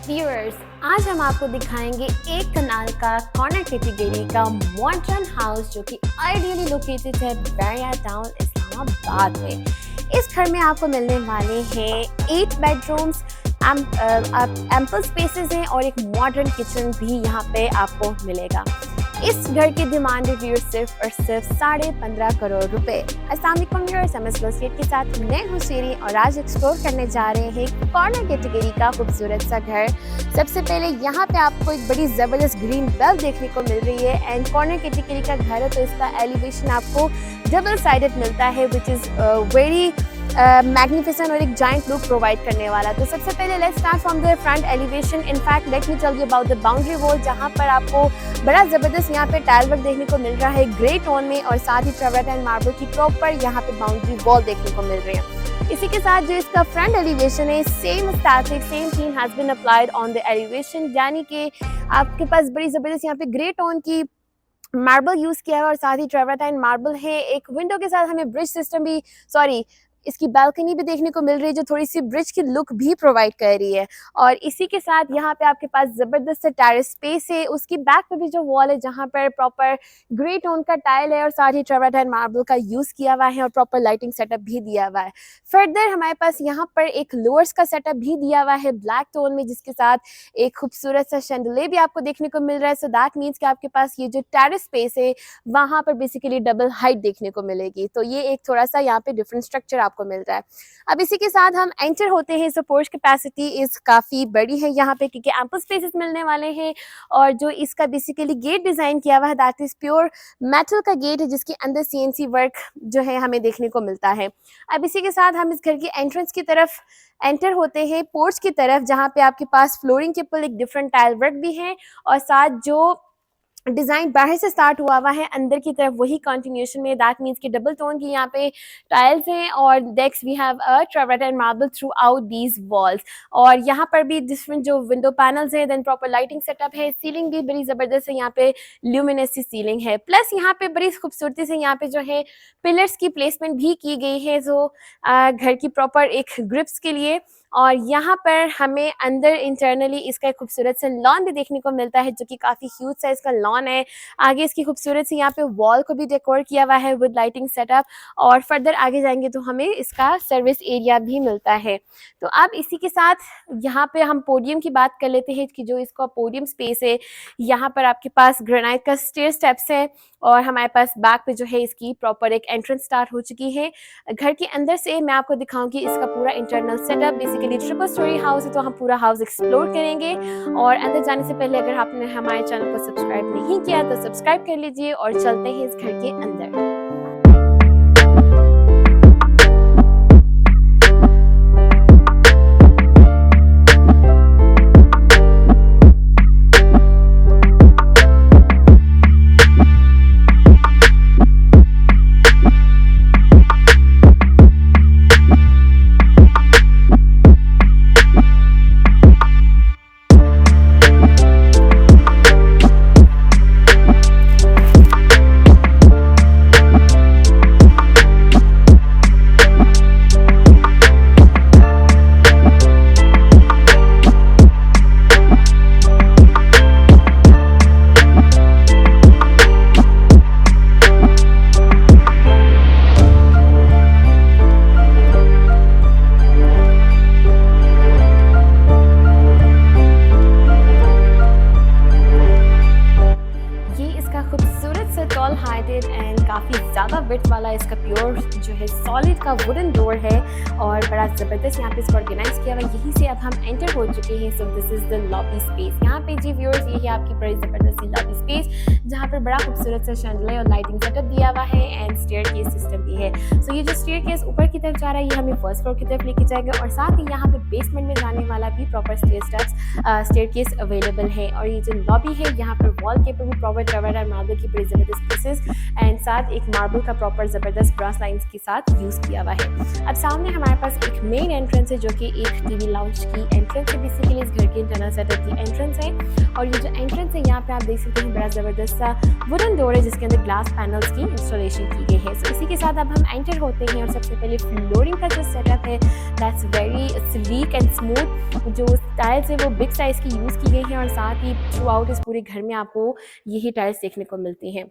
Viewers, आज हम आपको दिखाएंगे एक कनाल का कॉर्नर कैटेगरी का मॉडर्न हाउस जो कि आइडियली लोकेटेड है बैरिया टाउन इस्लामाबाद में। इस घर में आपको मिलने वाले हैं 8 बेडरूम्स, एम्पल स्पेसेस हैं और एक मॉडर्न किचन भी यहाँ पे आपको मिलेगा। इस घर की डिमांड रिव्यू सिर्फ और सिर्फ 15.5 करोड़ रुपए। अस्सलाम वालेकुम व्यूअर्स, हम एसोसिएट के साथ मैं हूं शेरी और आज एक्सप्लोर करने जा रहे हैं कॉर्नर कैटेगरी का खूबसूरत सा घर। सबसे पहले यहाँ पे आपको एक बड़ी ज़बरदस्त ग्रीन बेल देखने को मिल रही है एंड कॉर्नर कैटेगरी का घर है तो इसका एलिवेशन आपको डबल साइडेड मिलता है विच इज़ वेरी मैग्निफिसेंट और एक जाइंट लुक प्रोवाइड करने वाला। तो सबसे पहले let's start from the front elevation. In fact let me tell you about the boundary wall, जहाँ पर आपको बड़ा ज़बरदस्त यहाँ पे टाइल वर्क देखने को मिल रहा है ग्रे टोन में और साथ ही ट्रेवर्टा एंड मार्बल की प्रॉपर यहाँ पे बाउंड्री वॉल देखने को मिल रही है। इसी के साथ जो इसका फ्रंट एलिवेशन है same static same theme has been applied on the elevation, यानी कि आपके पास बड़ी ज़बरदस्त यहाँ पे ग्रे टोन की मार्बल यूज़ किया है और साथ ही ट्रेवर्टा एंड मार्बल है। एक विंडो के साथ हमें ब्रिज सिस्टम भी इसकी बालकनी भी देखने को मिल रही है जो थोड़ी सी ब्रिज की लुक भी प्रोवाइड कर रही है। और इसी के साथ यहाँ पे आपके पास ज़बरदस्त टेरेस स्पेस है। उसकी बैक पे भी जो वॉल है जहाँ पर प्रॉपर ग्रे टोन का टाइल है और साथ ही ट्रेवर्टा एंड मार्बल का यूज़ किया हुआ है और प्रॉपर लाइटिंग सेटअप भी दिया हुआ है। फर्दर हमारे पास यहाँ पर एक लोअर्स का सेटअप भी दिया हुआ है ब्लैक टोन में, जिसके साथ एक खूबसूरत सा शैंडलियर भी आपको देखने को मिल रहा है। सो दैट मीन्स कि आपके पास ये जो टेरेस स्पेस है वहाँ पर बेसिकली डबल हाइट देखने को मिलेगी। तो ये एक थोड़ा सा यहाँ पे डिफरेंट स्ट्रक्चर आपको मिल रहा है। अब इसी के साथ हम एंटर होते हैं। सो पोर्च कैपेसिटी इस काफ़ी बड़ी है यहाँ पे क्योंकि एम्पल स्पेसेस मिलने वाले हैं और जो इसका बेसिकली गेट डिज़ाइन किया हुआ है दैट इज़ प्योर मेटल का गेट है जिसके अंदर CNC वर्क जो है हमें देखने को मिलता है। अब इसी के साथ हम इस घर की एंट्रेंस की तरफ एंटर होते हैं पोर्च की तरफ, जहाँ पे आपके पास फ्लोरिंग के ऊपर एक डिफरेंट टाइल वर्क भी है और साथ जो डिज़ाइन बाहर से स्टार्ट हुआ है अंदर की तरफ वही कंटिन्यूएशन में। दैट मीन्स कि डबल टोन की यहाँ पे टाइल्स हैं और decks we have a travertine and marble throughout these walls. और यहाँ पर भी डिफरेंट जो विंडो पैनल्स हैं, देन प्रॉपर लाइटिंग सेटअप है। सीलिंग भी बड़ी ज़बरदस्त है, यहाँ पे ल्यूमिनस सी सीलिंग है। प्लस यहाँ पे बड़ी खूबसूरती से यहाँ पे जो है पिलर्स की प्लेसमेंट भी की गई है जो घर की प्रॉपर एक ग्रिप्स के लिए। और यहाँ पर हमें अंदर इंटरनली इसका एक खूबसूरत सा लॉन भी देखने को मिलता है जो कि काफ़ी ह्यूज साइज का लॉन है। आगे इसकी खूबसूरत सी यहाँ पे वॉल को भी डेकोर किया हुआ है विद लाइटिंग सेटअप और फर्दर आगे जाएंगे तो हमें इसका सर्विस एरिया भी मिलता है। तो अब इसी के साथ यहाँ पे हम पोडियम की बात कर लेते हैं कि जो इसका पोडियम स्पेस है यहाँ पर आपके पास ग्रेनाइट का स्टेयर स्टेप्स है और हमारे पास बैक पे जो है इसकी प्रॉपर एक एंट्रेंस स्टार्ट हो चुकी है। घर के अंदर से मैं आपको दिखाऊंगी इसका पूरा internal setup. Basically triple storey house है तो हम पूरा हाउस एक्सप्लोर करेंगे और अंदर जाने से पहले अगर आपने हमारे चैनल को सब्सक्राइब नहीं किया तो सब्सक्राइब कर लीजिए और चलते हैं इस घर के अंदर। टॉल हाइटेड एंड काफ़ी ज़्यादा विड्थ वाला इसका प्योर जो है सॉलिड का वुडन डोर है और बड़ा ज़बरदस्त यहाँ पे इसको ऑर्गेनाइज किया हुआ है। यहीं से अब हम एंटर हो चुके हैं। So this is the lobby space. यहाँ पे जी व्यूअर्स ये है आपकी बड़ी ज़बरदस्त लॉबी स्पेस जहाँ पर बड़ा खूबसूरत सा शैंडलियर और लाइटिंग सेटअप दिया हुआ है एंड स्टेयर केस सिस्टम भी है। सो ये जो स्टेयर केस ऊपर की तरफ जा रहा है ये हमें फर्स्ट फ्लोर की तरफ लेके जाएगा और साथ ही यहाँ पे बेसमेंट में जाने वाला भी प्रॉपर स्टेयर केस अवेलेबल है। और ये जो लॉबी है यहाँ पर वॉल के ऊपर भी प्रॉपर ट्रेवर्टा एंड मार्बल की बड़ी ज़बरदस्त पीसेस एंड साथ एक मार्बल का प्रॉपर ज़बरदस्त ब्रास लाइन्स के साथ यूज़ किया हुआ है। अब सामने हमारे पास एक मेन एंट्रेंस है जो कि एक टीवी लाउंज की एंट्रेंस है, बेसिकली इस घर के इंटरनल सेटअप की एंट्रेंस है। और ये जो एंट्रेंस है यहाँ पे आप देख सकते हैं बड़ा ज़बरदस्त सा वुडन डोर है जिसके अंदर ग्लास पैनल्स की इंस्टॉलेशन की गई है। सो इसी के साथ अब हम एंटर होते हैं और सबसे पहले फ्लोरिंग का जो सेटअप है that's very sleek and smooth. जो टाइल्स है वो बिग साइज़ की यूज़ की गई हैं और साथ ही थ्रू आउट इस पूरे घर में आपको यही टाइल्स देखने को मिलती हैं।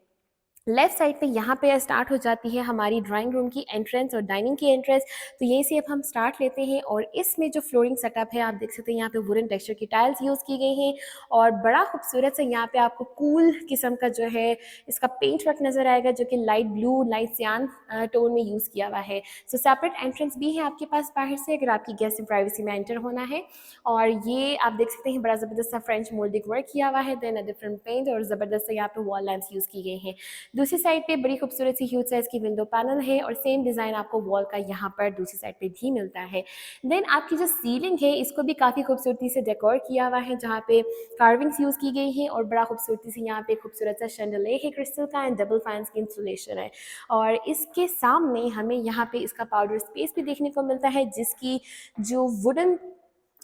लेफ्ट साइड पे यहाँ पे स्टार्ट हो जाती है हमारी ड्राइंग रूम की एंट्रेंस और डाइनिंग की एंट्रेंस। तो यहीं से अब हम स्टार्ट लेते हैं और इसमें जो फ्लोरिंग सेटअप है आप देख सकते हैं यहाँ पे वुडन टेक्सचर की टाइल्स यूज़ की गई हैं और बड़ा खूबसूरत से यहाँ पे आपको कूल किस्म का जो है इसका पेंट वर्क नज़र आएगा जो कि लाइट ब्लू लाइट सियान टोन में यूज़ किया हुआ है। सो सेपरेट एंट्रेंस भी है आपके पास बाहर से अगर आपकी गेस्ट प्राइवेसी में एंटर होना है। और ये आप देख सकते हैं बड़ा ज़बरदस्त सा फ्रेंच मोल्डिंग वर्क किया हुआ है, देन अ डिफरेंट पेंट और ज़बरदस्त से यहाँ पे वॉल लैंप्स यूज़ की गई हैं। दूसरी साइड पे बड़ी खूबसूरत सी ह्यूज साइज़ की विंडो पैनल है और सेम डिज़ाइन आपको वॉल का यहाँ पर दूसरी साइड पे भी मिलता है। देन आपकी जो सीलिंग है इसको भी काफ़ी खूबसूरती से डेकोर किया हुआ है जहाँ पे कार्विंग्स यूज़ की गई हैं और बड़ा खूबसूरती से यहाँ पे खूबसूरत सा शैंडलियर है क्रिस्टल का एंड डबल फैंस की इंस्टॉलेशन है। और इसके सामने हमें यहाँ पे इसका पाउडर स्पेस भी देखने को मिलता है जिसकी जो वुडन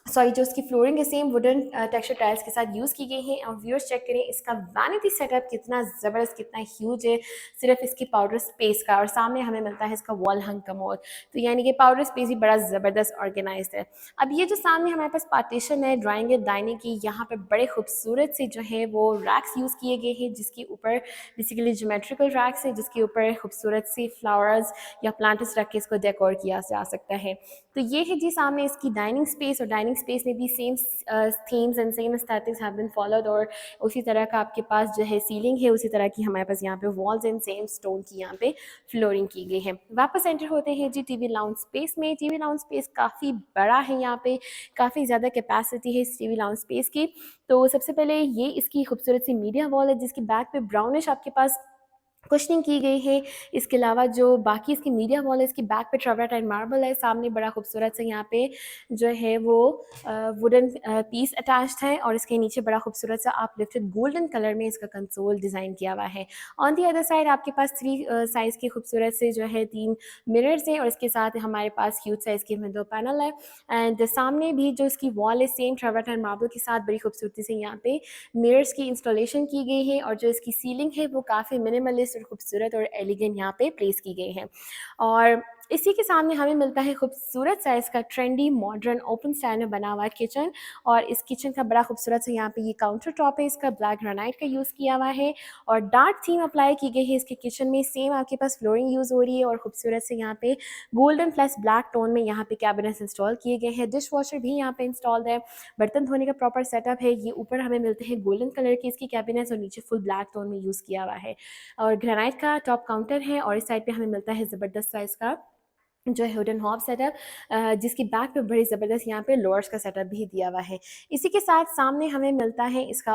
जो इसकी फ्लोरिंग है सेम वुडन टेक्सचर टाइल्स के साथ यूज़ की गई है। और व्यूअर्स चेक करें इसका वैनिटी सेटअप कितना ज़बरदस्त कितना ह्यूज है सिर्फ इसकी पाउडर स्पेस का। और सामने हमें मिलता है इसका वॉल हंग कमोड, तो यानी कि पाउडर स्पेस भी बड़ा ज़बरदस्त ऑर्गेनाइज है। अब ये जो सामने हमारे पास पार्टीशन है ड्राइंग एंड डाइनिंग की, यहाँ पर बड़े खूबसूरत से जो है वो रैक्स यूज़ किए गए हैं जिसके ऊपर बेसिकली जोमेट्रिकल रैक्स है जिसके ऊपर खूबसूरत सी फ्लावर्स या प्लांट्स रख के इसको डेकोर किया जा सकता है। तो ये है जी सामने इसकी डाइनिंग स्पेस और डाइनिंग स्पेस में भी same themes and same aesthetics have been followed और उसी तरह का आपके पास जो है सीलिंग है उसी तरह की हमारे पास यहाँ पे वॉल्स एंड सेम स्टोन की यहाँ पे फ्लोरिंग की गई है। वापस एंटर होते हैं जी टीवी लाउंज स्पेस में। टीवी लाउंज स्पेस काफ़ी बड़ा है, यहाँ पे काफ़ी ज़्यादा कैपेसिटी है इस टीवी लाउंज स्पेस की। तो सबसे पहले ये इसकी खूबसूरत सी मीडिया वॉल है जिसकी बैक पे ब्राउनिश आपके पास कुशनिंग की गई है। इसके अलावा जो बाकी इसकी मीडिया वॉल है इसकी बैक पे ट्रेवराटाइन मार्बल है, सामने बड़ा खूबसूरत से यहाँ पे जो है वो वुडन पीस अटैच्ड है और इसके नीचे बड़ा खूबसूरत सा आप लिफ्टेड गोल्डन कलर में इसका कंसोल डिज़ाइन किया हुआ है। ऑन दी अदर साइड आपके पास 3 साइज़ के खूबसूरत से जो है 3 मिरर्स हैं और इसके साथ हमारे पास ह्यूज साइज़ की विंडो पैनल है। एंड सामने भी जो इसकी वॉल है सेम ट्रेवराटाइन मार्बल के साथ बड़ी खूबसूरती से यहाँ पे मिरर्स की इंस्टॉलेशन की गई है और जो इसकी सीलिंग है वो काफ़ी मिनिमलिस्ट और खूबसूरत और एलिगेंट यहाँ पे प्लेस की गई है। और इसी के सामने हमें मिलता है खूबसूरत साइज़ का ट्रेंडी मॉडर्न ओपन स्टाइल में बना हुआ किचन। और इस किचन का बड़ा खूबसूरत से यहाँ पे ये काउंटर टॉप है, इसका ब्लैक ग्रेनाइट का यूज़ किया हुआ है और डार्क थीम अप्लाई की गई है इसके किचन में। सेम आपके पास फ्लोरिंग यूज़ हो रही है और खूबसूरत से यहाँ पे गोल्डन प्लस ब्लैक टोन में यहाँ पे कैबिनेट्स इंस्टॉल किए गए हैं। डिश वॉशर भी यहाँ पे इंस्टॉल्ड है, बर्तन धोने का प्रॉपर सेटअप है। ये ऊपर हमें मिलते हैं गोल्डन कलर की इसकी कैबिनेट्स और नीचे फुल ब्लैक टोन में यूज़ किया हुआ है। और ग्रेनाइट का टॉप काउंटर है और इस साइड पे हमें मिलता है ज़बरदस्त साइज़ का जो है वुडन हॉब सेटअप, जिसकी बैक पे बड़ी ज़बरदस्त यहाँ पे लोअर्स का सेटअप भी दिया हुआ है। इसी के साथ सामने हमें मिलता है इसका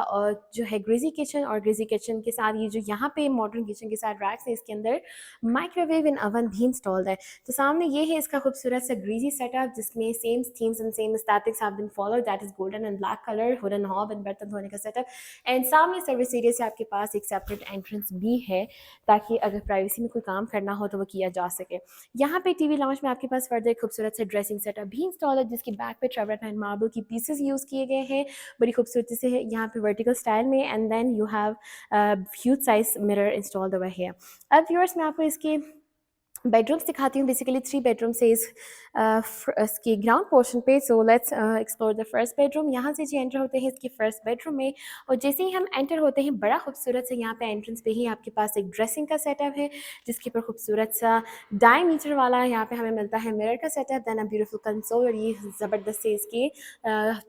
जो है ग्रीजी किचन और ग्रीजी किचन के साथ ये जो यहाँ पे मॉडर्न किचन के साथ रैक्स है इसके अंदर माइक्रोवेव एंड ओवन भी इंस्टॉल्ड है। तो सामने ये है इसका खूबसूरत सा ग्रीजी सेटअप जिसमें same themes and same aesthetics have been followed, that is golden and black colour wooden hob and बर्तन धोने का सेटअप। एंड सामने सर्विस एरिया से आपके पास एक सेपरेट एंट्रेंस भी है ताकि अगर प्राइवेसी में कोई काम करना हो तो वो किया जा सके। यहाँ पे टीवी लाउंज में आपके पास फर्दर खूबसूरत से ड्रेसिंग सेटअप भी इंस्टॉल है जिसकी बैक पे ट्रेवराटाइन मार्बल की पीसेस यूज़ किए गए हैं बड़ी खूबसूरती से है यहाँ पे वर्टिकल स्टाइल में। And then you have huge size mirror installed over here. अब व्यूअर्स मैं आपको इसके बेडरूम्स दिखाती हूँ, बेसिकली 3 बेडरूम से इसकी ग्राउंड पोर्शन पे। So let's explore the first bedroom. यहाँ से जी एंटर होते हैं इसके फर्स्ट बेडरूम में और जैसे ही हम एंटर होते हैं बड़ा खूबसूरत से यहाँ पे एंट्रेंस पे ही आपके पास एक ड्रेसिंग का सेटअप है जिसके ऊपर खूबसूरत सा डायमीटर वाला यहाँ पे हमें मिलता है मिरर का setup, then a beautiful console और ये ज़बरदस्त से इसके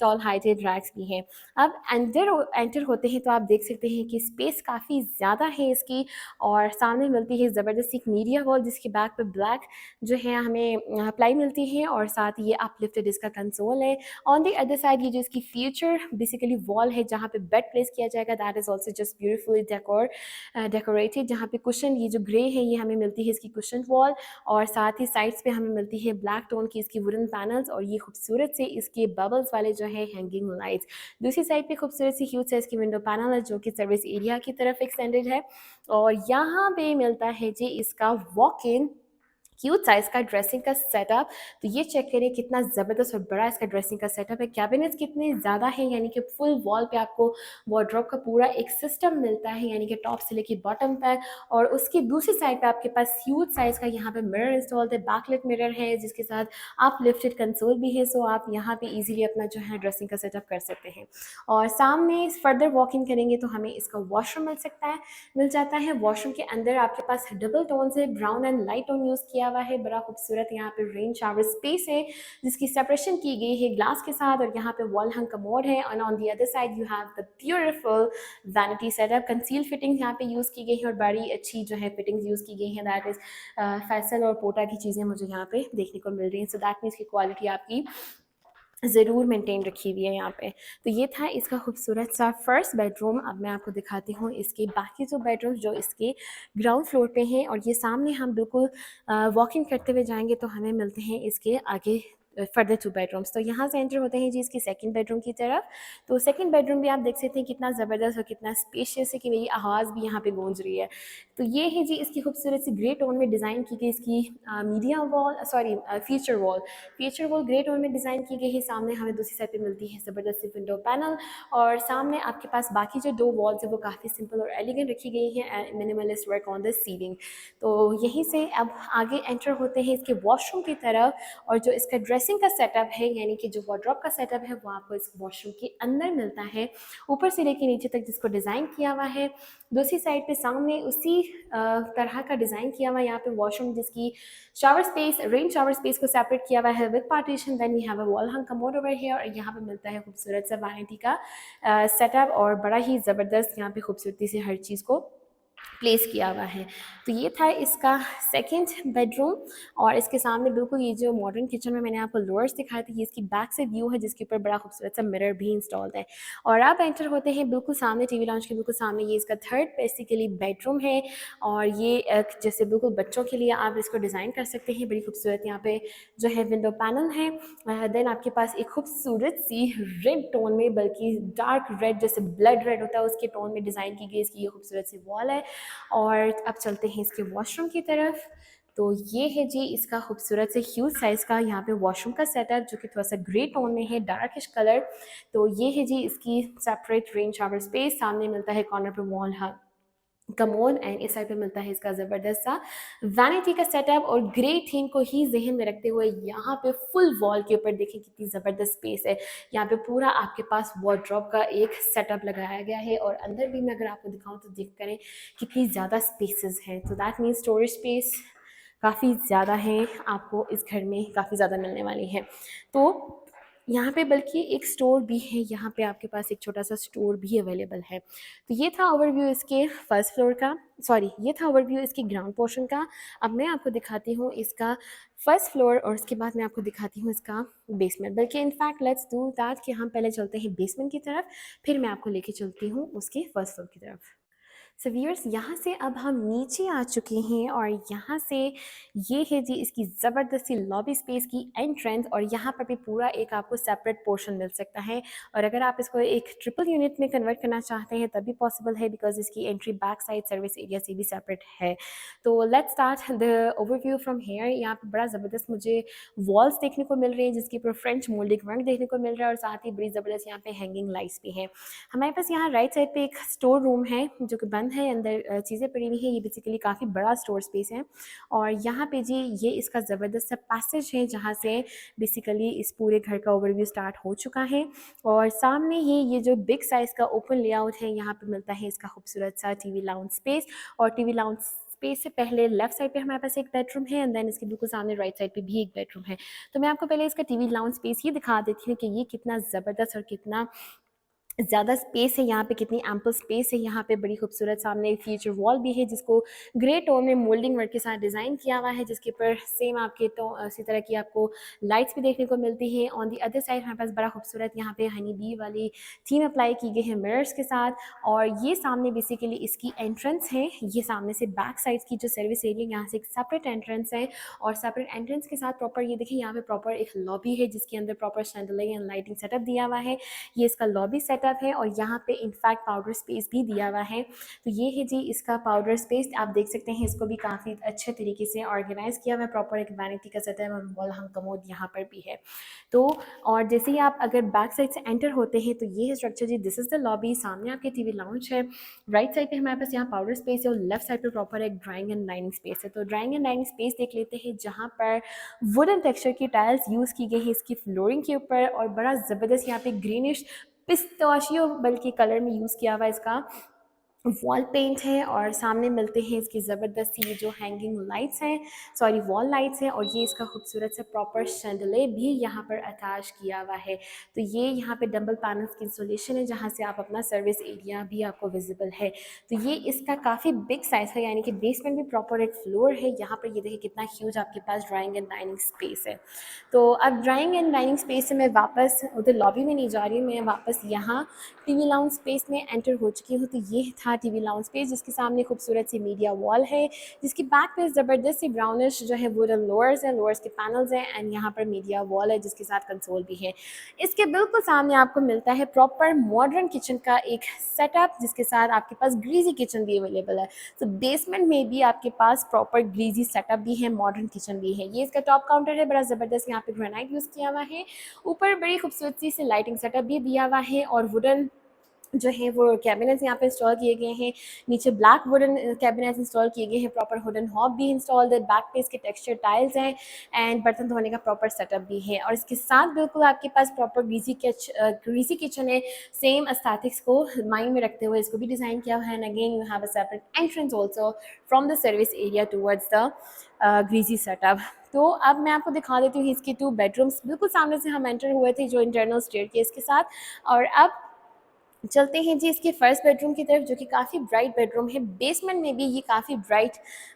टॉल हाइटेड रैक्स भी हैं। अब एंटर होते हैं तो आप देख सकते हैं कि स्पेस काफ़ी ज़्यादा है इसकी और सामने मिलती है ज़बरदस्त एक मीडिया वॉल जिसकी बैक पे ब्लैक जो है हमें प्लाई मिलती है और साथ ये अपलिफ्टेड इसका कंसोल है। ऑन द अदर साइड ये जो इसकी फ्यूचर बेसिकली वॉल है जहाँ पे बेड प्लेस किया जाएगा, that is also just beautifully decorated, जहाँ पे कुशन ये जो ग्रे है ये हमें मिलती है इसकी कुशन वॉल, और साथ ही साइड्स पे हमें मिलती है ब्लैक टोन की इसकी वुडन पैनल्स और ये खूबसूरत से इसके बबल्स वाले जो है हैंगिंग लाइट्स। दूसरी साइड पे खूबसूरत सी ह्यूज साइज की विंडो पैनल है जो कि सर्विस एरिया की तरफ एक्सटेंडेड है, और यहाँ पे मिलता है जी इसका वॉक इन क्यूट साइज का ड्रेसिंग का सेटअप। तो ये चेक करिए कितना ज़बरदस्त और बड़ा इसका ड्रेसिंग का सेटअप है। कैबिनेट्स कितने ज़्यादा हैं, यानी कि फुल वॉल पे आपको वार्डरोब का पूरा एक सिस्टम मिलता है, यानी कि टॉप से लेके बॉटम तक। और उसकी दूसरी साइड पे आपके पास ह्यूज साइज का यहाँ पे मिरर इंस्टॉल है, बैकलाइट मिरर है जिसके साथ आप लिफ्टेड कंसोल भी है, सो आप यहाँ पे इजीली अपना जो है ड्रेसिंग का सेटअप कर सकते हैं। और सामने फर्दर वॉक इन करेंगे तो हमें इसका वॉशरूम मिल जाता है। वॉशरूम के अंदर आपके पास डबल टोन से brown and light tone use किया हुआ है, बड़ा खूबसूरत यहाँ पे रेन शावर स्पेस है जिसकी सेपरेशन की गई है ग्लास के साथ, और यहाँ पे वॉल हंग कमोड है, and on the other side you have the beautiful vanity setup. Conceal fitting यहाँ पे यूज़ की गई है और बड़ी अच्छी जो है फिटिंग्स यूज़ की गई हैं, दैट इज़ फैसल और पोटा की चीज़ें मुझे यहाँ पे देखने को मिल रही हैं, सो दैट मीन्स की क्वालिटी आपकी ज़रूर मेंटेन रखी हुई है यहाँ पे। तो ये था इसका खूबसूरत सा फर्स्ट बेडरूम। अब मैं आपको दिखाती हूँ इसके बाकी जो बेडरूम जो इसके ग्राउंड फ्लोर पे हैं, और ये सामने हम बिल्कुल वॉकिंग करते हुए जाएंगे तो हमें मिलते हैं इसके आगे फर्दर 2 बेडरूम्स। तो यहाँ से एंटर होते हैं जी इसकी सेकंड बेडरूम की तरफ। तो सेकंड बेडरूम भी आप देख सकते हैं कितना ज़बरदस्त और कितना स्पेशियस है कि मेरी आवाज़ भी यहाँ पे गूंज रही है। तो ये है जी इसकी खूबसूरत सी ग्रे टोन में डिज़ाइन की गई इसकी media wall, sorry feature wall grey tone में डिज़ाइन की गई है। सामने हमें दूसरी साइड पे मिलती है ज़बरदस्त सी विंडो पैनल, और सामने आपके पास बाकी जो 2 वॉल्स है वो काफ़ी सिंपल और एलिगेंट रखी गई है, minimalist work on the ceiling. तो यहीं से अब आगे एंटर होते हैं इसके वॉशरूम की तरफ, और जो इसका ड्रेसिंग का सेटअप है यानी कि जो वार्डरोब का सेटअप है वो आपको इस वॉशरूम के अंदर मिलता है, ऊपर से लेकर नीचे तक जिसको डिज़ाइन किया हुआ है। दूसरी साइड पे सामने उसी तरह का डिज़ाइन किया हुआ है यहाँ पे वॉशरूम, जिसकी shower space, rain shower space को सेपरेट किया हुआ है with partition. Then we have a wall hung commode over here, और यहाँ पे मिलता है खूबसूरत सा वैनिटी का सेटअप, और बड़ा ही ज़बरदस्त यहाँ पे खूबसूरती से हर चीज़ को प्लेस किया हुआ है। तो ये था इसका सेकंड बेडरूम, और इसके सामने बिल्कुल ये जो मॉडर्न किचन में मैंने आपको लोअर्स दिखाए थे, ये इसकी बैक से व्यू है जिसके ऊपर बड़ा खूबसूरत सा मिरर भी इंस्टॉल्ड है। और आप एंटर होते हैं बिल्कुल सामने टीवी लाउंज के बिल्कुल सामने, ये इसका थर्ड बेसिकली बेडरूम है, और ये जैसे बिल्कुल बच्चों के लिए आप इसको डिज़ाइन कर सकते हैं। बड़ी खूबसूरत यहाँ पे जो है विंडो पैनल है। देन आपके पास एक खूबसूरत सी रेड टोन में, बल्कि डार्क रेड जैसे ब्लड रेड होता है उसके टोन में डिज़ाइन की गई इसकी ये खूबसूरत सी वॉल है। और अब चलते हैं इसके वॉशरूम की तरफ। तो ये है जी इसका खूबसूरत से ह्यूज साइज़ का यहाँ पे वॉशरूम का सेटअप, जो कि थोड़ा सा ग्रे टोन में है, डार्किश कलर। तो ये है जी इसकी सेपरेट रेन शावर स्पेस। सामने मिलता है कॉर्नर पे वॉल कमोड, एंड इस साइड पे मिलता है इसका ज़बरदस्त सा वैनिटी का सेटअप। और ग्रे थीम को ही जहन में रखते हुए यहाँ पे फुल वॉल के ऊपर देखिए कितनी ज़बरदस्त स्पेस है। यहाँ पे पूरा आपके पास वार्डरोब का एक सेटअप लगाया गया है, और अंदर भी मैं अगर आपको दिखाऊँ तो देख करें कितनी ज़्यादा स्पेसेस हैं। तो दैट मीन्स स्टोरेज स्पेस काफ़ी ज़्यादा है, आपको इस घर में काफ़ी ज़्यादा मिलने वाली है। तो यहाँ पे बल्कि एक स्टोर भी है, यहाँ पे आपके पास एक छोटा सा स्टोर भी अवेलेबल है। तो ये था ओवरव्यू इसके फर्स्ट फ्लोर का, सॉरी ये था ओवरव्यू इसके ग्राउंड पोर्शन का। अब मैं आपको दिखाती हूँ इसका फर्स्ट फ्लोर, और उसके बाद मैं आपको दिखाती हूँ इसका बेसमेंट। बल्कि इनफैक्ट लेट्स डू दैट कि हम पहले चलते हैं बेसमेंट की तरफ, फिर मैं आपको लेके चलती हूँ उसके फर्स्ट फ्लोर की तरफ। सो व्यूअर्स, यहाँ से अब हम नीचे आ चुके हैं, और यहाँ से ये है जी इसकी ज़बरदस्त सी लॉबी स्पेस की एंट्रेंस, और यहाँ पर भी पूरा एक आपको सेपरेट पोर्शन मिल सकता है। और अगर आप इसको एक ट्रिपल यूनिट में कन्वर्ट करना चाहते हैं तब भी पॉसिबल है, बिकॉज इसकी entry back side service area से भी सेपरेट है। तो let's start the overview from here. यहाँ पर बड़ा ज़बरदस्त मुझे वॉल्स देखने को मिल रही हैं जिसके ऊपर फ्रेंच मोल्डिंग वर्क देखने को मिल रहा है, और साथ ही बड़ी ज़बरदस्त यहाँ पे हैंगिंग लाइट्स भी हैं। हमारे पास यहाँ राइट साइड पे एक स्टोर रूम है जो कि बंद है, अंदर चीज़ें पड़ी हुई हैं। ये बेसिकली काफ़ी बड़ा स्टोर स्पेस है, और यहाँ पे जी ये इसका ज़बरदस्त सा पैसेज है जहाँ से बेसिकली इस पूरे घर का ओवरव्यू स्टार्ट हो चुका है। और सामने ही ये जो बिग साइज़ का ओपन लेआउट है, यहाँ पे मिलता है इसका खूबसूरत सा टीवी लाउंज स्पेस। और टीवी लाउंज स्पेस से पहले लेफ्ट साइड पे हमारे पास एक बेडरूम है, एंड देन इसके बिल्कुल सामने राइट साइड पे भी एक बेडरूम है। तो मैं आपको पहले इसका टीवी लाउंज स्पेस ये दिखा देती हूँ कि ये कितना ज़बरदस्त और कितना ज़्यादा स्पेस है यहाँ पे, कितनी एम्पल स्पेस है यहाँ पे, बड़ी खूबसूरत सामने एक फीचर वॉल भी है जिसको ग्रे टोन में मोल्डिंग वर्क के साथ डिज़ाइन किया हुआ है, जिसके ऊपर सेम आपके तो इसी तरह की आपको लाइट्स भी देखने को मिलती है। ऑन दी अदर साइड हमारे पास बड़ा खूबसूरत यहाँ पे हनी बी वाली थीम अप्लाई की गई है मिरर्स के साथ। और ये सामने बेसिकली इसकी एंट्रेंस है, ये सामने से बैक साइड की जो सर्विस एरिया, यहाँ से एक सेपरेट एंट्रेंस है। और सेपरेट एंट्रेंस के साथ प्रॉपर ये देखिए यहाँ पे प्रॉपर एक लॉबी है जिसके अंदर proper chandelier and lighting setup दिया हुआ है। ये इसका लॉबी सेटअप है और यहाँ पे इनफैक्ट पाउडर स्पेस भी दिया हुआ है। तो ये है जी इसका पाउडर स्पेस, आप देख सकते हैं इसको भी काफ़ी अच्छे तरीके से ऑर्गेनाइज किया हुआ है। प्रॉपर एक वैनिटी का सेटअप और वॉल हंग कमोड यहाँ पर भी है। तो और जैसे ही आप अगर बैक साइड से एंटर होते हैं तो ये है स्ट्रक्चर जी, दिस इज़ द लॉबी। सामने आपके टीवी लाउंज है, राइट साइड पे हमारे पास यहाँ पाउडर स्पेस है और लेफ्ट साइड पे प्रॉपर एक ड्राइंग एंड डाइनिंग स्पेस है। तो ड्राइंग एंड डाइनिंग स्पेस देख लेते हैं जहाँ पर वुडन टेक्सचर की टाइल्स यूज़ की गई है इसकी फ्लोरिंग के ऊपर, और बड़ा ज़बरदस्त यहाँ पे ग्रीनिश पिस्ताशियो बल्कि कलर में यूज़ किया हुआ इसका वॉल पेंट है। और सामने मिलते हैं इसकी ज़बरदस्त ये जो हैंगिंग लाइट्स हैं, सॉरी वॉल लाइट्स हैं, और ये इसका खूबसूरत सा प्रॉपर शैंडलियर भी यहाँ पर अटैच किया हुआ है। तो ये यहाँ पे डबल पैनल्स की इंस्टॉलेशन है जहाँ से आप अपना सर्विस एरिया भी आपको विजिबल है। तो ये इसका काफ़ी बिग साइज़ है, यानी कि बेसमेंट भी प्रॉपर एक फ्लोर है। यहाँ पर ये देखिए कितना ह्यूज आपके पास ड्राइंग एंड डाइनिंग स्पेस है। तो अब ड्राइंग एंड डाइनिंग स्पेस से मैं वापस उधर लॉबी में नहीं जा रही हूँ, मैं वापस यहाँ टीवी लाउंज स्पेस में एंटर हो चुकी हूँ। तो ये था टीवी लाउंज स्पेस जिसके सामने खूबसूरत सी मीडिया वॉल है, जिसकी बैक पे ज़बरदस्त सी ब्राउनिश जो है वुडन लोअर्स हैं, लोअर्स के पैनल्स हैं, एंड यहाँ पर मीडिया वॉल है जिसके साथ कंसोल भी है। इसके बिल्कुल सामने आपको मिलता है प्रॉपर मॉडर्न किचन का एक सेटअप जिसके साथ आपके पास ग्रीजी किचन भी अवेलेबल है। तो बेसमेंट में भी आपके पास प्रॉपर ग्रीजी सेटअप भी है, मॉडर्न किचन भी है। ये इसका टॉप काउंटर है, बड़ा ज़बरदस्त यहाँ पे ग्रेनाइट यूज़ किया हुआ है। ऊपर बड़ी खूबसूरत सी लाइटिंग सेटअप भी दिया हुआ है और वुडन जो है वो कैबिनेट्स यहाँ पे इंस्टॉल किए गए हैं। नीचे ब्लैक वुडन कैबिनेट्स इंस्टॉल किए गए हैं, प्रॉपर वुडन हॉब भी इंस्टॉल्ड है, बैक पे इसके टेक्सचर टाइल्स हैं एंड बर्तन धोने का प्रॉपर सेटअप भी है। और इसके साथ बिल्कुल आपके पास प्रॉपर ग्रीसी किचन है, सेम एस्थेटिक्स को माइंड में रखते हुए इसको भी डिज़ाइन किया हुआ है। And again you have a separate entrance also from the service area towards the greasy setup. तो अब मैं आपको दिखा देती हूँ इसके 2 बेडरूम्स। बिल्कुल सामने से हम एंटर हुए थे जो इंटरनल स्टेयरकेस के साथ, और अब चलते हैं जी इसके फर्स्ट बेडरूम की तरफ जो कि काफ़ी ब्राइट बेडरूम है। बेसमेंट में भी ये काफ़ी ब्राइट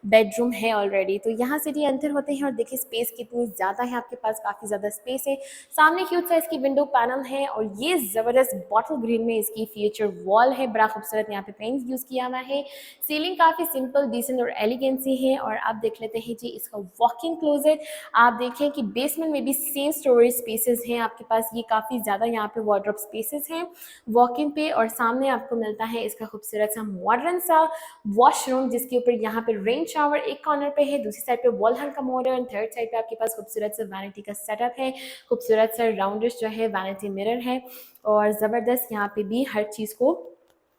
बेडरूम है ऑलरेडी। तो यहाँ से जी एंटर होते हैं और देखिए स्पेस कितनी ज़्यादा है, आपके पास काफ़ी ज़्यादा स्पेस है। सामने क्यूट सा इसकी विंडो पैनल है और ये ज़बरदस्त बॉटल ग्रीन में इसकी फीचर वॉल है, बड़ा खूबसूरत यहाँ पे पेंट यूज़ किया हुआ है। सीलिंग काफ़ी सिंपल डिसेंट और एलिगेंसी है। और आप देख लेते हैं जी इसका वॉकिंग क्लोजेट। आप देखें कि बेसमेंट में भी सेम स्टोरेज स्पेसेस हैं आपके पास, ये काफ़ी ज़्यादा यहाँ पे वार्डरोब स्पेसेस हैं वॉकिंग पे। और सामने आपको मिलता है इसका खूबसूरत सा मॉडर्न सा वॉशरूम जिसके ऊपर यहाँ पे रेन शावर एक कॉर्नर पे है, दूसरी साइड पे वॉल हंग कमोड है, थर्ड साइड पे आपके पास खूबसूरत सा वैनिटी का सेटअप है, खूबसूरत सा राउंडिश जो है वैनिटी मिरर है, और ज़बरदस्त यहाँ पे भी हर चीज़ को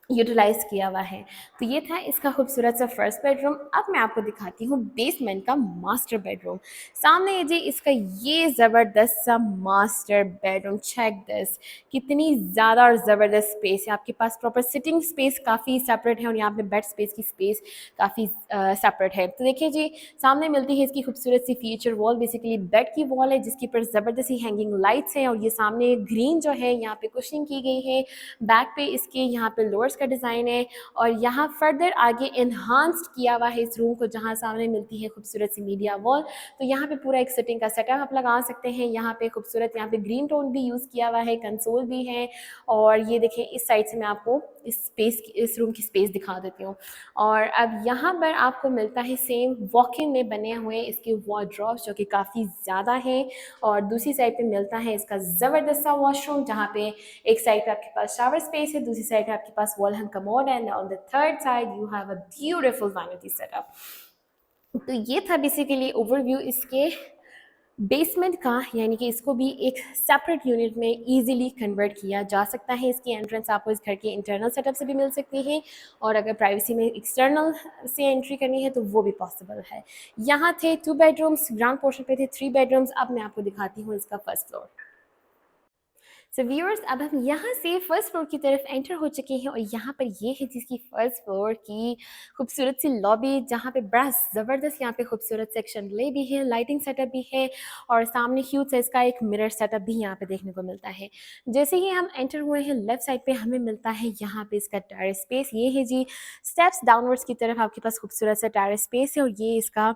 यूटिलाइज किया हुआ है। तो ये था इसका खूबसूरत सा फर्स्ट बेडरूम। अब मैं आपको दिखाती हूँ बेसमेंट का मास्टर बेडरूम। सामने जी इसका ये ज़बरदस्त सा मास्टर बेडरूम, चेक दिस, कितनी ज़्यादा और ज़बरदस्त स्पेस है आपके पास। प्रॉपर सिटिंग स्पेस काफ़ी सेपरेट है और यहाँ पे बेड स्पेस की स्पेस काफ़ी सेपरेट है। तो देखिए जी सामने मिलती है इसकी खूबसूरत सी फीचर वॉल, बेसिकली बेड की वॉल है जिसके ऊपर ज़बरदस्त सी हैंगिंग लाइट्स हैं, और ये सामने ग्रीन जो है यहाँ पे कुशनिंग की गई है। बैक पे इसके यहाँ पे लोअर्स का डिज़ाइन है, और यहाँ फर्दर आगे इन्हांस्ड किया हुआ है इस रूम को जहाँ सामने मिलती है खूबसूरत सी मीडिया वॉल। तो यहाँ पे पूरा एक सिटिंग का सेटअप आप लगा सकते हैं। यहाँ पे खूबसूरत यहाँ पे ग्रीन टोन भी यूज़ किया हुआ है, कंसोल भी है। और ये देखें इस साइड से मैं आपको इस रूम की स्पेस दिखा देती हूँ। और अब यहाँ पर आपको मिलता है सेम वॉकिंग में बने हुए इसके वार्डरोब्स जो कि काफ़ी ज़्यादा हैं, और दूसरी साइड पे मिलता है इसका ज़बरदस्त सा वॉशरूम जहाँ पे एक साइड पे आपके पास शावर स्पेस है, दूसरी साइड पे आपके पास वॉल हंग कमोड है, and on the third side you have a beautiful vanity setup. तो ये था बेसिकली ओवरव्यू इसके बेसमेंट का, यानी कि इसको भी एक सेपरेट यूनिट में इजीली कन्वर्ट किया जा सकता है। इसकी एंट्रेंस आपको इस घर के इंटरनल सेटअप से भी मिल सकती है, और अगर प्राइवेसी में एक्सटर्नल से एंट्री करनी है तो वो भी पॉसिबल है। यहाँ थे 2 बेडरूम्स, ग्राउंड पोर्शन पे थे 3 बेडरूम्स। अब मैं आपको दिखाती हूँ इसका फर्स्ट फ्लोर। सो व्यूअर्स, अब हम यहाँ से फर्स्ट फ्लोर की तरफ एंटर हो चुके हैं और यहाँ पर ये है जिसकी फर्स्ट फ्लोर की खूबसूरत सी लॉबी, जहाँ पे बड़ा ज़बरदस्त यहाँ पे खूबसूरत सेक्शन ले भी है, लाइटिंग सेटअप भी है और सामने ह्यूज साइज का एक मिरर सेटअप भी यहाँ पे देखने को मिलता है। जैसे ही हम एंटर हुए हैं लेफ्ट साइड पे हमें मिलता है यहाँ पे इसका टेरेस स्पेस। ये है जी स्टेप्स डाउनवर्ड्स की तरफ आपके पास खूबसूरत सा टेरेस स्पेस है और ये इसका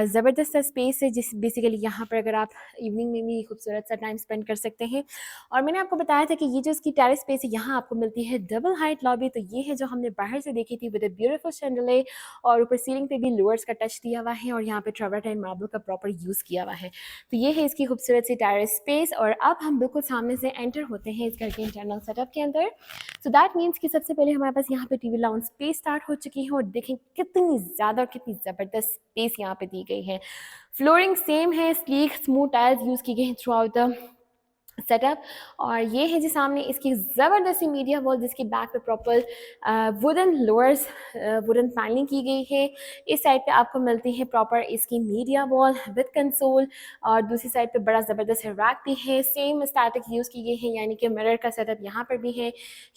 ज़बरदस्त सा स्पेस है जिस बेसिकली यहाँ पर अगर आप इवनिंग में भी खूबसूरत सा टाइम स्पेंड कर सकते हैं। और मैंने आपको बताया था कि ये जो इसकी टेरेस स्पेस है यहाँ आपको मिलती है डबल हाइट लॉबी। तो ये है जो हमने बाहर से देखी थी विद अ ब्यूटीफुल शैंडलियर और ऊपर सीलिंग पे भी लोअर्स का टच दिया हुआ है और यहाँ पे ट्रावर्टाइन मार्बल का प्रॉपर यूज़ किया हुआ है। तो ये है इसकी खूबसूरत सी टेरेस स्पेस और अब हम बिल्कुल सामने से एंटर होते हैं इस घर के इंटरनल सेटअप के अंदर। सो दैट मीन्स कि सबसे पहले हमारे पास यहाँ पे टीवी लाउंज स्पेस स्टार्ट हो चुकी है और देखें कितनी ज़्यादा और कितनी ज़बरदस्त स्पेस यहाँ पे दी गई है। फ्लोरिंग सेम है, स्लीक स्मूथ टाइल्स यूज़ की गई हैं थ्रू आउट द सेटअप। और ये है जी सामने इसकी ज़बरदस्त सी मीडिया वॉल जिसकी बैक पे proper wooden lowers wooden panelling की गई है। इस साइड पे आपको मिलती है प्रॉपर इसकी मीडिया वॉल विद कंसोल और दूसरी साइड पे बड़ा ज़बरदस्त रैक भी है, सेम स्टैटिक यूज़ की गई है यानी कि मिरर का सेटअप यहाँ पर भी है।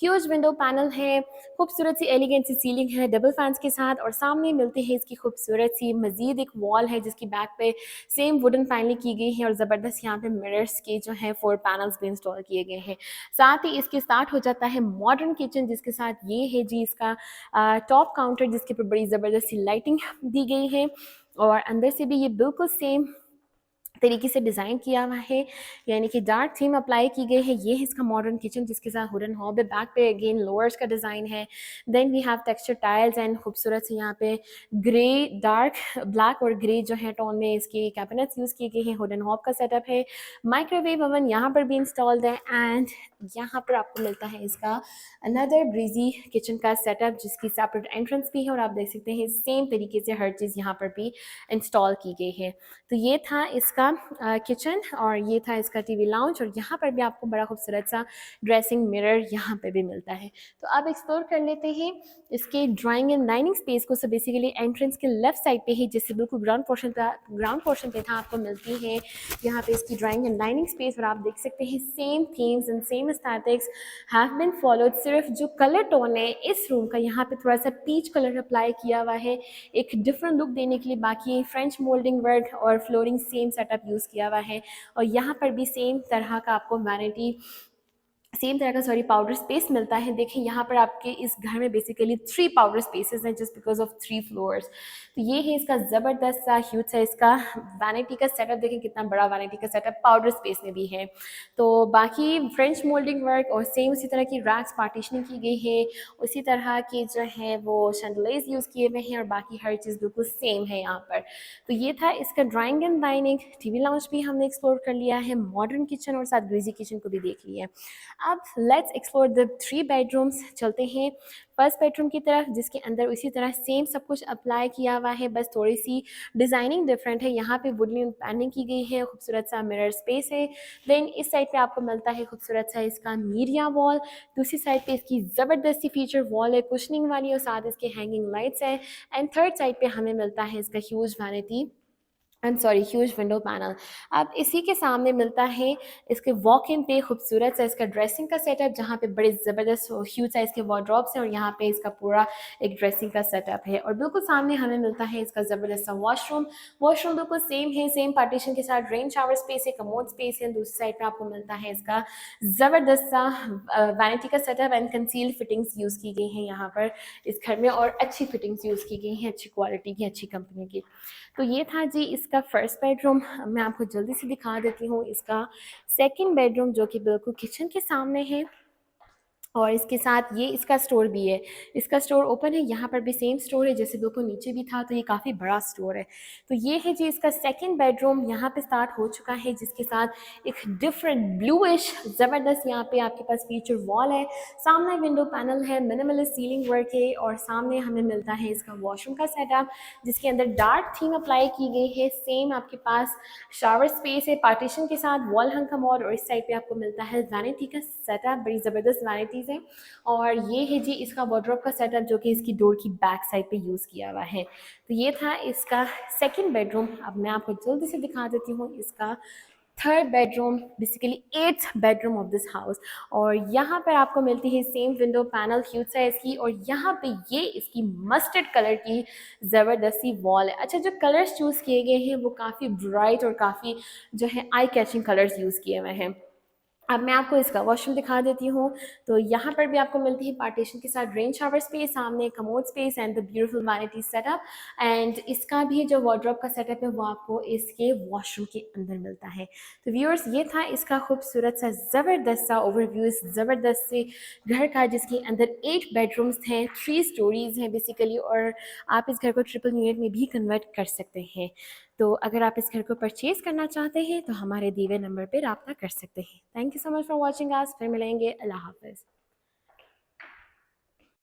ह्यूज विंडो पैनल है, खूबसूरत सी एलिगेंट सी सीलिंग है डबल फैंस के साथ और सामने मिलती है इसकी खूबसूरत सी मजीद एक वॉल है जिसकी बैक पे सेम वुडन पैनलिंग की गई है और ज़बरदस्त यहाँ पे मिरर्स के जो है 4 पैनल्स भी इंस्टॉल किए गए हैं। साथ ही इसके स्टार्ट हो जाता है मॉडर्न किचन जिसके साथ ये है जी इसका टॉप काउंटर जिसके ऊपर बड़ी ज़बरदस्त सी लाइटिंग दी गई है और अंदर से भी ये बिल्कुल सेम तरीके से डिज़ाइन किया हुआ है यानी कि डार्क थीम अप्लाई की गई है। ये है इसका मॉडर्न किचन जिसके साथ वुडन हॉब है, बैक पे अगेन लोअर्स का डिज़ाइन है। Then we have texture tiles and खूबसूरत से यहाँ पे ग्रे डार्क ब्लैक और ग्रे जो है टोन में इसके कैबिनेट्स यूज़ किए गए हैं। वुडन हॉब का सेटअप है, माइक्रोवेव ओवन यहाँ पर भी इंस्टॉल्ड है एंड यहाँ पर आपको मिलता है इसका अनदर ब्रीजी किचन का सेटअप जिसकी सेपरेट एंट्रेंस भी है और आप देख सकते हैं सेम तरीके से हर चीज़ यहाँ पर भी इंस्टॉल की गई है। तो ये था इसका किचन और ये था इसका टीवी लाउंज और यहाँ पर भी आपको बड़ा खूबसूरत सा ड्रेसिंग मिरर यहाँ पे भी मिलता है। तो अब एक्सप्लोर कर लेते हैं इसके ड्राइंग एंड डाइनिंग स्पेस को। सो बेसिकली एंट्रेंस के लेफ्ट साइड पे ही जैसे बिल्कुल ग्राउंड पोर्शन पे था आपको मिलती है यहाँ पे इसकी ड्राइंग एंड डाइनिंग स्पेस और आप देख सकते हैं same themes and same aesthetics have been followed. सिर्फ जो कलर टोन है इस रूम का यहाँ पे थोड़ा सा पीच कलर अप्लाई किया हुआ है एक डिफरेंट लुक देने के लिए, बाकी फ्रेंच मोल्डिंग वर्क और फ्लोरिंग सेम सेटअप यूज़ किया हुआ है और यहाँ पर भी सेम तरह का आपको वैनिटी पाउडर स्पेस मिलता है। देखें यहाँ पर आपके इस घर में बेसिकली 3 पाउडर स्पेसेस हैं जस्ट बिकॉज ऑफ 3 फ्लोर्स। तो ये है इसका ज़बरदस्त सा ह्यूज सा इसका वैनिटी का सेटअप। देखें कितना बड़ा वैनिटी का सेटअप पाउडर स्पेस में भी है। तो बाकी फ्रेंच मोल्डिंग वर्क और सेम उसी तरह की रैक्स पार्टीशनिंग की गई है, उसी तरह के जो है वो शैंडलियर्स यूज़ किए हुए हैं और बाकी हर चीज़ बिल्कुल सेम है यहाँ पर। तो ये था इसका drawing and dining. TV lounge भी हमने एक्सप्लोर कर लिया है, मॉडर्न किचन और साथ ग्रीजी किचन को भी देख लिया है। अब लेट्स एक्सप्लोर द 3 बेडरूम्स। चलते हैं फर्स्ट बेडरूम की तरफ जिसके अंदर उसी तरह सेम सब कुछ अप्लाई किया हुआ है, बस थोड़ी सी डिज़ाइनिंग डिफरेंट है। यहाँ पे वुडन पैनलिंग की गई है, खूबसूरत सा मिरर स्पेस है। देन इस साइड पे आपको मिलता है खूबसूरत सा इसका मीडिया वॉल, दूसरी साइड पे इसकी ज़बरदस्ती फीचर वॉल है कुशनिंग वाली और साथ इसके हैंगिंग लाइट्स है एंड थर्ड साइड पे हमें मिलता है इसका ह्यूज विंडो पैनल। अब इसी के सामने मिलता है इसके वॉक इन पे खूबसूरत सा इसका ड्रेसिंग का सेटअप जहाँ पे बड़े ज़बरदस्त ह्यूज साइज के वार्डरोब्स हैं और यहाँ पे इसका पूरा एक ड्रेसिंग का सेटअप है और बिल्कुल सामने हमें मिलता है इसका ज़बरदस्त सा वॉशरूम बिल्कुल सेम है, सेम पार्टीशन के साथ रेन शावर स्पेस है, कमोड स्पेस है। दूसरी साइड पे आपको मिलता है इसका ज़बरदस्त सा वैनिटी का setup and concealed fittings use की गई हैं यहाँ पर इस घर में और अच्छी फिटिंग्स यूज़ की गई हैं, अच्छी क्वालिटी की, अच्छी कंपनी की। तो ये था जी इसका फर्स्ट बेडरूम। मैं आपको जल्दी से दिखा देती हूँ इसका सेकंड बेडरूम जो कि बिल्कुल किचन के सामने है और इसके साथ ये इसका स्टोर भी है। इसका स्टोर ओपन है, यहाँ पर भी सेम स्टोर है जैसे बिल्कुल नीचे भी था, तो ये काफ़ी बड़ा स्टोर है। तो ये है जी इसका सेकंड बेडरूम, यहाँ पे स्टार्ट हो चुका है जिसके साथ एक डिफरेंट ब्लूइश ज़बरदस्त यहाँ पे आपके पास फीचर वॉल है, सामने विंडो पैनल है, मिनिमलिस्ट सीलिंग वर्क है और सामने हमें मिलता है इसका वॉशरूम का सेटअप जिसके अंदर डार्क थीम अप्लाई की गई है। सेम आपके पास शावर स्पेस है पार्टीशन के साथ, वॉल हंग कमोड और इस साइड पे आपको मिलता है वैनिटी का सेटअप, बड़ी ज़बरदस्त वैनिटीज़ हैं। और ये है जी इसका वार्डरोब का सेटअप जो कि इसकी डोर की बैक साइड पे यूज़ किया हुआ है। तो ये था इसका सेकंड बेडरूम। अब मैं आपको जल्दी से दिखा देती हूँ इसका third bedroom, basically eighth bedroom of this house. और यहाँ पर आपको मिलती है same window panel huge size की, और यहाँ पे ये इसकी मस्टर्ड कलर की ज़बरदस्ती वॉल है। अच्छा, जो कलर्स चूज़ किए गए हैं वो काफ़ी ब्राइट और काफ़ी जो है आई कैचिंग कलर्स यूज़ किए हुए हैं। अब मैं आपको इसका वॉशरूम दिखा देती हूँ। तो यहाँ पर भी आपको मिलती है पार्टीशन के साथ रेन शावर स्पेस, सामने commode space and the beautiful vanity setup. And इसका भी जो वार्डरोब का सेटअप है वो आपको इसके वॉशरूम के अंदर मिलता है। तो व्यूअर्स, ये था इसका खूबसूरत सा ज़बरदस्त सा ओवरव्यू इस ज़बरदस्त से घर का, जिसके अंदर 8 बेडरूम्स हैं, 3 स्टोरीज़ हैं बेसिकली, और आप इस घर को ट्रिपल यूनिट में भी कन्वर्ट कर सकते हैं। तो अगर आप इस घर को परचेज़ करना चाहते हैं तो हमारे दिए हुए नंबर पर रब्ता कर सकते हैं। Thank you so much for watching us. फिर मिलेंगे। अल्लाह हाफ़िज़।